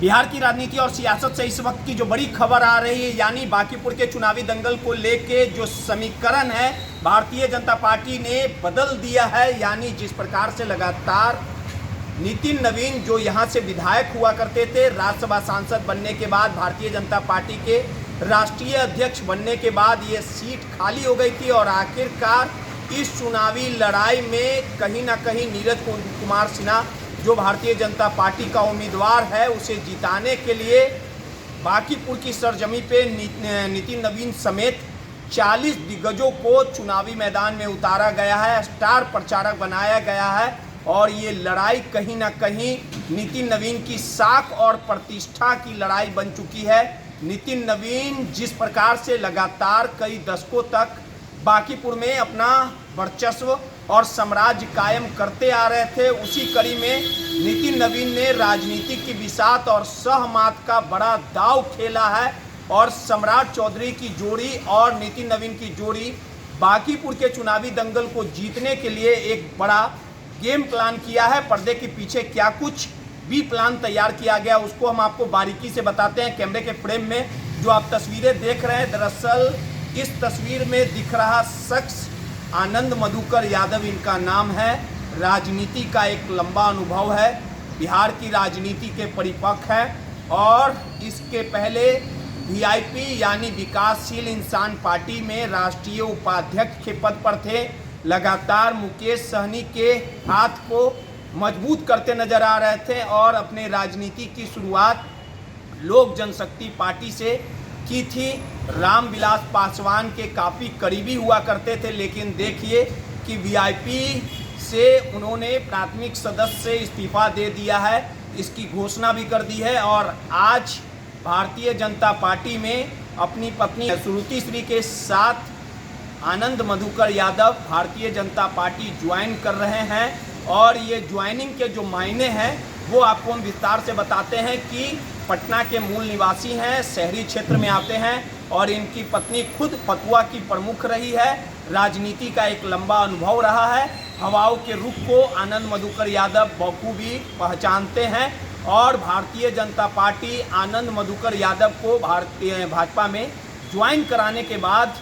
बिहार की राजनीति और सियासत से इस वक्त की जो बड़ी खबर आ रही है, यानी बांकीपुर के चुनावी दंगल को लेके जो समीकरण है भारतीय जनता पार्टी ने बदल दिया है। यानी जिस प्रकार से लगातार नितिन नवीन जो यहाँ से विधायक हुआ करते थे, राज्यसभा सांसद बनने के बाद भारतीय जनता पार्टी के राष्ट्रीय अध्यक्ष बनने के बाद ये सीट खाली हो गई थी और आखिरकार इस चुनावी लड़ाई में कहीं ना कहीं नीरज कुमार सिन्हा जो भारतीय जनता पार्टी का उम्मीदवार है उसे जिताने के लिए बांकीपुर की सरजमी पे नितिन नवीन समेत 40 दिग्गजों को चुनावी मैदान में उतारा गया है, स्टार प्रचारक बनाया गया है। और ये लड़ाई कहीं ना कहीं नितिन नवीन की साख और प्रतिष्ठा की लड़ाई बन चुकी है। नितिन नवीन जिस प्रकार से लगातार कई दशकों तक बांकीपुर में अपना वर्चस्व और साम्राज्य कायम करते आ रहे थे, उसी कड़ी में नितिन नवीन ने राजनीति की बिसात और सहमात का बड़ा दांव खेला है और सम्राट चौधरी की जोड़ी और नितिन नवीन की जोड़ी बांकीपुर के चुनावी दंगल को जीतने के लिए एक बड़ा गेम प्लान किया है। पर्दे के पीछे क्या कुछ भी प्लान तैयार किया गया उसको हम आपको बारीकी से बताते हैं। कैमरे के फ्रेम में जो आप तस्वीरें देख रहे हैं, दरअसल इस तस्वीर में दिख रहा शख्स आनंद मधुकर यादव इनका नाम है। राजनीति का एक लंबा अनुभव है, बिहार की राजनीति के परिपक्व है और इसके पहले वीआईपी यानी विकासशील इंसान पार्टी में राष्ट्रीय उपाध्यक्ष के पद पर थे। लगातार मुकेश सहनी के हाथ को मजबूत करते नजर आ रहे थे और अपने राजनीति की शुरुआत लोक जनशक्ति पार्टी से की थी। रामविलास पासवान के काफ़ी करीबी हुआ करते थे, लेकिन देखिए कि वीआईपी से उन्होंने प्राथमिक सदस्य से इस्तीफा दे दिया है, इसकी घोषणा भी कर दी है और आज भारतीय जनता पार्टी में अपनी पत्नी श्रुति श्री के साथ आनंद मधुकर यादव भारतीय जनता पार्टी ज्वाइन कर रहे हैं। और ये ज्वाइनिंग के जो मायने हैं वो आपको हम विस्तार से बताते हैं कि पटना के मूल निवासी हैं, शहरी क्षेत्र में आते हैं और इनकी पत्नी खुद फतुआ की प्रमुख रही है। राजनीति का एक लंबा अनुभव रहा है। हवाओं के रुख को आनंद मधुकर यादव बखूबी पहचानते हैं और भारतीय जनता पार्टी आनंद मधुकर यादव को भाजपा में ज्वाइन कराने के बाद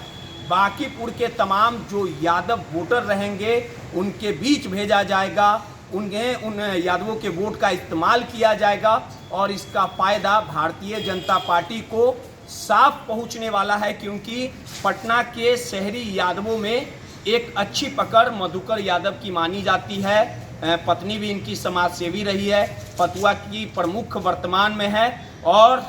बांकीपुर के तमाम जो यादव वोटर रहेंगे उनके बीच भेजा जाएगा, उन यादवों के वोट का इस्तेमाल किया जाएगा और इसका फ़ायदा भारतीय जनता पार्टी को साफ पहुंचने वाला है, क्योंकि पटना के शहरी यादवों में एक अच्छी पकड़ मधुकर यादव की मानी जाती है। पत्नी भी इनकी समाज सेवी रही है, फतुआ की प्रमुख वर्तमान में है और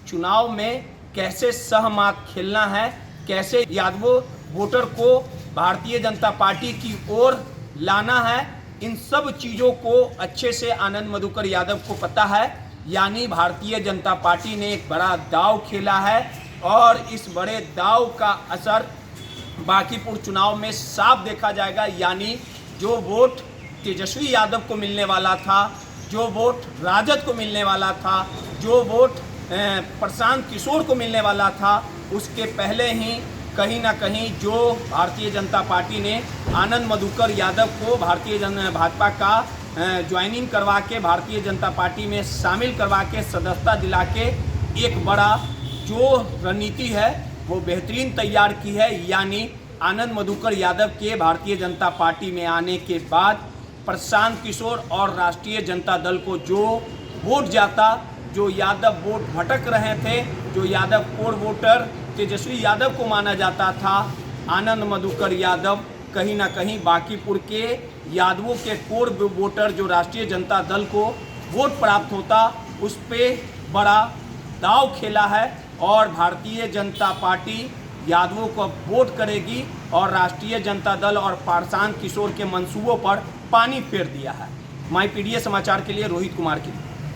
चुनाव में कैसे सहमात खेलना है, कैसे यादवों वोटर को भारतीय जनता पार्टी की ओर लाना है, इन सब चीज़ों को अच्छे से आनंद मधुकर यादव को पता है। यानी भारतीय जनता पार्टी ने एक बड़ा दांव खेला है और इस बड़े दांव का असर बांकीपुर चुनाव में साफ देखा जाएगा। यानी जो वोट तेजस्वी यादव को मिलने वाला था, जो वोट राजद को मिलने वाला था, जो वोट प्रशांत किशोर को मिलने वाला था, उसके पहले ही कहीं ना कहीं जो भारतीय जनता पार्टी ने आनंद मधुकर यादव को भाजपा का ज्वाइनिंग करवा के भारतीय जनता पार्टी में शामिल करवा के सदस्यता दिला के एक बड़ा जो रणनीति है वो बेहतरीन तैयार की है। यानी आनंद मधुकर यादव के भारतीय जनता पार्टी में आने के बाद प्रशांत किशोर और राष्ट्रीय जनता दल को जो वोट जाता, जो यादव वोट भटक रहे थे, जो यादव कोर वोटर तेजस्वी यादव को माना जाता था, आनंद मधुकर यादव कहीं ना कहीं बांकीपुर के यादवों के कोर वोटर जो राष्ट्रीय जनता दल को वोट प्राप्त होता उस पे बड़ा दांव खेला है और भारतीय जनता पार्टी यादवों को वोट करेगी और राष्ट्रीय जनता दल और प्रशांत किशोर के मंसूबों पर पानी फेर दिया है। माई पीडीए समाचार के लिए रोहित कुमार की